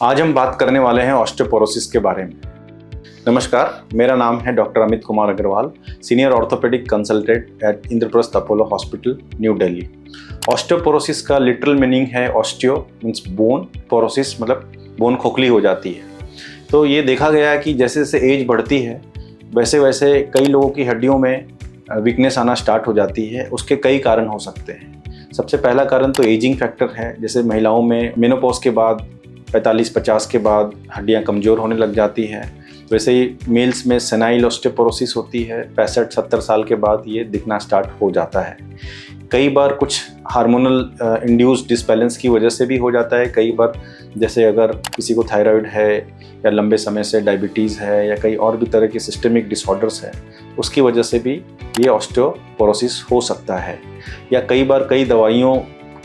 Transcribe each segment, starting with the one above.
आज हम बात करने वाले हैं ऑस्टियोपोरोसिस के बारे में। नमस्कार, मेरा नाम है doctor Amit Kumar Agrawal, senior orthopaedic consultant at Indraprastha Apollo hospital, New Delhi. Osteoporosis का लिटरल मीनिंग है ऑस्टियो मीन्स बोन, पोरोसिस मतलब बोन खोखली हो जाती है। तो ये देखा गया है कि जैसे जैसे एज बढ़ती है वैसे वैसे कई लोगों की हड्डियों में वीकनेस आना स्टार्ट हो जाती है। उसके कई कारण हो सकते हैं। सबसे पहला कारण तो एजिंग फैक्टर है, जैसे महिलाओं में मेनोपॉज के बाद 45-50 के बाद हड्डियां कमज़ोर होने लग जाती हैं। वैसे ही मेल्स में सेनाइल ऑस्टियोपोरोसिस होती है, 65-70 साल के बाद ये दिखना स्टार्ट हो जाता है। कई बार कुछ हार्मोनल इंड्यूस्ड डिसबैलेंस की वजह से भी हो जाता है। कई बार जैसे अगर किसी को थायराइड है या लंबे समय से डायबिटीज़ है या कई और भी तरह के सिस्टमिक डिसऑर्डर्स है, उसकी वजह से भी ये ऑस्टियोपोरोसिस हो सकता है। या कई बार कई दवाइयों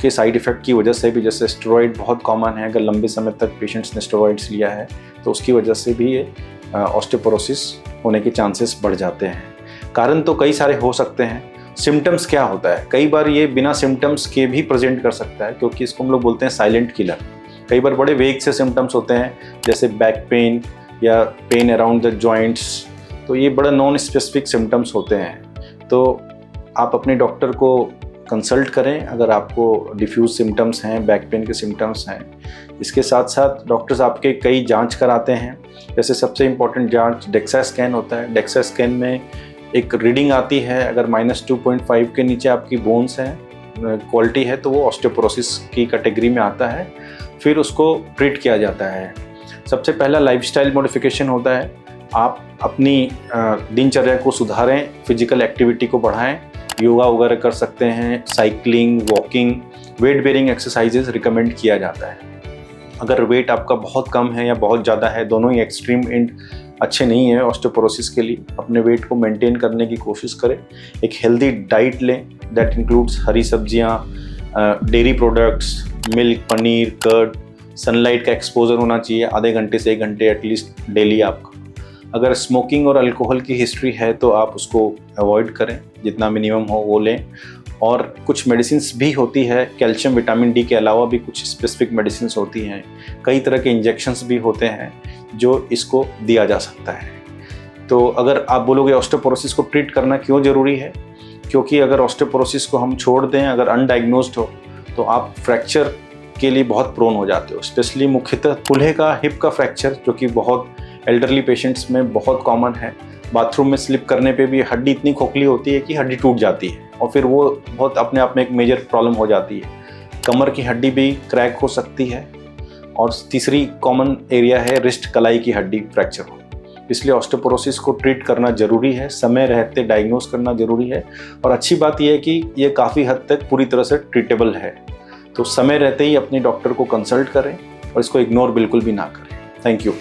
के साइड इफ़ेक्ट की वजह से भी, जैसे स्टेरॉइड बहुत कॉमन है, अगर लंबे समय तक पेशेंट्स ने स्टेरॉइड्स लिया है तो उसकी वजह से भी ये ऑस्टियोपोरोसिस होने के चांसेस बढ़ जाते हैं। कारण तो कई सारे हो सकते हैं। सिम्टम्स क्या होता है, कई बार ये बिना सिम्टम्स के भी प्रेजेंट कर सकता है, क्योंकि इसको हम लोग बोलते हैं साइलेंट किलर। कई बार बड़े वेग से सिम्टम्स होते हैं, जैसे बैक पेन या पेन अराउंड द जॉइंट्स, तो ये बड़ा नॉन स्पेसिफिक सिम्टम्स होते हैं। तो आप अपने डॉक्टर को कंसल्ट करें अगर आपको डिफ्यूज सिम्टम्स हैं, बैक पेन के सिम्टम्स हैं। इसके साथ साथ डॉक्टर्स आपके कई जांच कराते हैं, जैसे सबसे इम्पॉर्टेंट जांच डेक्सा स्कैन होता है। डेक्सा स्कैन में एक रीडिंग आती है, अगर -2.5 के नीचे आपकी बोन्स हैं, क्वालिटी है, तो वो ऑस्टियोपोरोसिस की कैटेगरी में आता है। फिर उसको ट्रीट किया जाता है। सबसे पहला लाइफस्टाइल मॉडिफिकेशन होता है। आप अपनी दिनचर्या को सुधारें, फिजिकल एक्टिविटी को बढ़ाएं, योगा वगैरह कर सकते हैं, cycling, walking, weight bearing exercises recommend किया जाता है। अगर वेट आपका बहुत कम है या बहुत ज़्यादा है, दोनों ही एक्सट्रीम एंड अच्छे नहीं है ऑस्टियोपोरोसिस के लिए, अपने वेट को मेंटेन करने की कोशिश करें। एक हेल्दी डाइट लें, दैट इंक्लूड्स हरी सब्जियां, dairy products, milk, paneer, curd. Sunlight का एक्सपोजर होना चाहिए आधे घंटे से 1 घंटे एटलीस्ट डेली आपका। अगर स्मोकिंग और अल्कोहल की हिस्ट्री है तो आप उसको अवॉइड करें, जितना मिनिमम हो वो लें। और कुछ मेडिसिन्स भी होती है, कैल्शियम विटामिन डी के अलावा भी कुछ स्पेसिफिक मेडिसिन्स होती हैं। कई तरह के इंजेक्शंस भी होते हैं जो इसको दिया जा सकता है। तो अगर आप बोलोगे ऑस्टियोपोरोसिस को ट्रीट करना क्यों ज़रूरी है, क्योंकि अगर ऑस्टियोपोरोसिस को हम छोड़ दें, अगर अनडायग्नोज्ड हो, तो आप फ्रैक्चर के लिए बहुत प्रोन हो जाते हो। स्पेशली मुख्यतः कूल्हे का, हिप का फ्रैक्चर, जो कि बहुत एल्डरली पेशेंट्स में बहुत कॉमन है। बाथरूम में स्लिप करने पे भी हड्डी इतनी खोखली होती है कि हड्डी टूट जाती है, और फिर वो बहुत अपने आप में एक मेजर प्रॉब्लम हो जाती है। कमर की हड्डी भी क्रैक हो सकती है। और तीसरी कॉमन एरिया है रिस्ट कलाई की हड्डी फ्रैक्चर हो। इसलिए ऑस्टियोपोरोसिस को ट्रीट करना ज़रूरी है, समय रहते डायग्नोज करना ज़रूरी है। और अच्छी बात यह है कि ये काफ़ी हद तक पूरी तरह से ट्रीटेबल है। तो समय रहते ही अपने डॉक्टर को कंसल्ट करें और इसको इग्नोर बिल्कुल भी ना करें। Thank you.